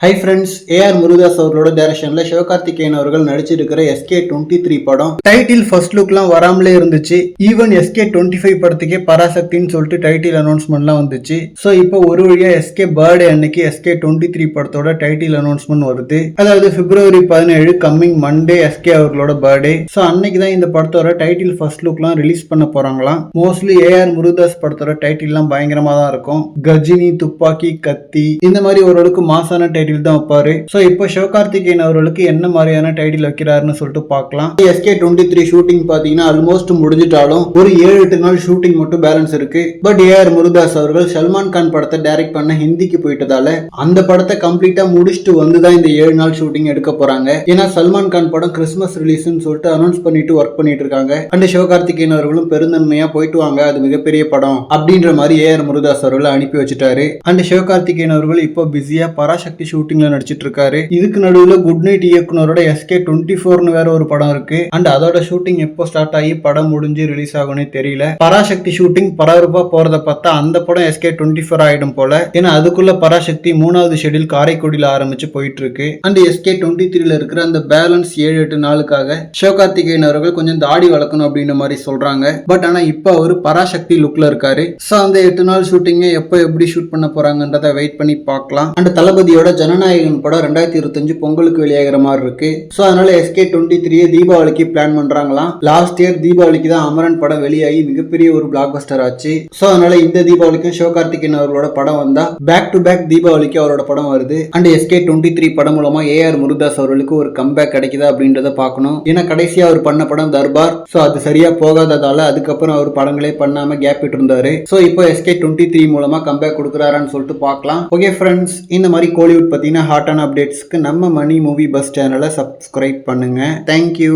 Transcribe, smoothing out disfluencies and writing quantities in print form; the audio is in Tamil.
ஹை ஃப்ரெண்ட்ஸ், ஏஆர் முருகதாஸ் அவர்களோட டைரக்ஷன்ல சிவகார்த்திகேயன் அவர்கள் நடிச்சிருக்கிற SK23 படம் டைட்டில் ஃபர்ஸ்ட் லுக்லாம் வராமலே இருந்துச்சு. ஈவன் SK25 படத்துக்கே பராசக்தின்னு சொல்லிட்டு டைட்டில் அனௌன்ஸ்மெண்ட்லாம் வந்துச்சு. ஸோ இப்போ ஒரு வழியா SK பர்த்டே அன்னைக்கு SK23 படத்தோட டைட்டில் அனௌன்ஸ்மெண்ட் வருது. அதாவது February 17 கம்மிங் மண்டே SK அவர்களோட பர்த்டே. ஸோ அன்னைக்கு தான் இந்த படத்தோட டைட்டில் ஃபர்ஸ்ட் லுக்லாம் ரிலீஸ் பண்ண போறாங்களாம். மோஸ்ட்லி ஏஆர் முருகதாஸ் படத்தோட டைட்டில்லாம் பயங்கரமா தான் இருக்கும். கஜினி, துப்பாக்கி, கத்தி இந்த மாதிரி ஓரளவுக்கு மாசான டைட்டில் தான் வைப்பாரு. சோ இப்போ சிவகார்த்திகேயன் அவர்களுக்கு என்ன மாதிரியான டைட்டில் வைக்கிறாருன்னு சொல்லிட்டு பார்க்கலாம். SK23 ஷூட்டிங் பாத்தீங்கன்னா ஆல்மோஸ்ட் முடிஞ்சிட்டாலும் ஒரு 7-8 நாள் ஷூட்டிங் மட்டும் பேலன்ஸ் இருக்கு. பட் ஏஆர் முருகதாஸ் அவர்கள் சல்மான் கான் படத்தை டைரக்ட் பண்ண ஹிந்திக்கு போயிட்டதால அந்த படத்தை கம்ப்ளீட்டா முடிச்சுட்டு வந்துதான் இந்த 7 நாள் ஷூட்டிங் எடுக்க போறாங்க. ஏன்னா சல்மான் கான் படம் கிறிஸ்துமஸ் ரிலீஸ்னு சொல்லிட்டு அனௌன்ஸ் பண்ணிட்டு ஒர்க் பண்ணிட்டு இருக்காங்க. அண்ட் சிவகார்த்திகேயன் அவர்களும் பெருந்தன்மையா போயிட்டு வாங்க, அது மிகப்பெரிய படம் அப்படின்ற மாதிரி ஏஆர் முருகதாஸ் அவர்கள் அனுப்பி வச்சுட்டாரு. அண்ட் சிவகார்த்திகேயன் அவர்கள் இப்போ பிஸியா பராசக்தி ஷூட்டிங்ல நடிச்சிட்டு இருக்காரு. இதுக்கு நடுவுல குட் நைட் இயக்குனரோட SK24 வேற ஒரு படம் இருக்கு. அண்ட் அதோட ஷூட்டிங் எப்போ ஸ்டார்ட் ஆகி படம் முடிஞ்சு ரிலீஸ் ஆகும்னே தெரியல. பராசக்தி ஷூட்டிங் பரபரப்பா போறத பார்த்தா அந்த படம் SK24 ஆயிடும் போல. ஏன்னா அதுக்குள்ள பராசக்தி 3வது ஷெட்யூல் காரைக்குடியில ஆரம்பிச்சு போயிட்டு இருக்கு. அண்ட் SK23ல இருக்கிற அந்த பேலன்ஸ் 7-8 நாளுக்காக சிவகார்த்திகேயன் அவர்கள் கொஞ்சம் தாடி வளர்க்கணும் அப்படின்ற மாதிரி சொல்றாங்க. பட் ஆனா இப்ப அவரு பராசக்தி லுக்ல இருக்காரு. சோ அந்த 8 நாள் ஷூட்டிங்கை எப்போ எப்படி ஷூட் பண்ண போறாங்கன்றத வெயிட் பண்ணி பார்க்கலாம். அண்ட் தளபதியோட ஜனநாயகன் படம் 2025 பொங்கலுக்கு வெளியாகிற மாதிரி இருக்கு. சோ அதனால SK23 தீபாவளிக்கு பிளான் பண்றாங்களாம். லாஸ்ட் இயர் தீபாவளிக்கு தான் அமரன் படம் வெளியாகி மிகப்பெரிய ஒரு பிளாக் பஸ்டர் ஆச்சு. சோ அதனால இந்த தீபாவளிக்கும் சிவகார்த்திகேயன் அவர்களோட படம் வந்தா பேக் டு பேக் தீபாவளிக்கு அவரோட படம் வருது. அண்ட் SK23 படம் மூலமா ஏஆர் முருகதாஸ் அவர்களுக்கு ஒரு கம்பேக் கிடைக்குதா அப்படின்றத பார்க்கணும். ஏன்னா கடைசியா அவர் பண்ண படம் தர்பார். சோ அது சரியா போகாததால அதுக்கப்புறம் அவர் படங்களே பண்ணாம கேப் விட்டு இருந்தாரு. சோ இப்போ SK23 மூலமா கம்பேக் கொடுக்குறாரான்னு சொல்லிட்டு பார்க்கலாம். ஓகே ஃப்ரெண்ட்ஸ், இந்த மாதிரி கோலிவுட் பத்தின ஹாட்டான அப்டேட்ஸ்க்கு நம்ம மணி மூவி பஸ் சேனலை சப்ஸ்கிரைப் பண்ணுங்க. தேங்க்யூ.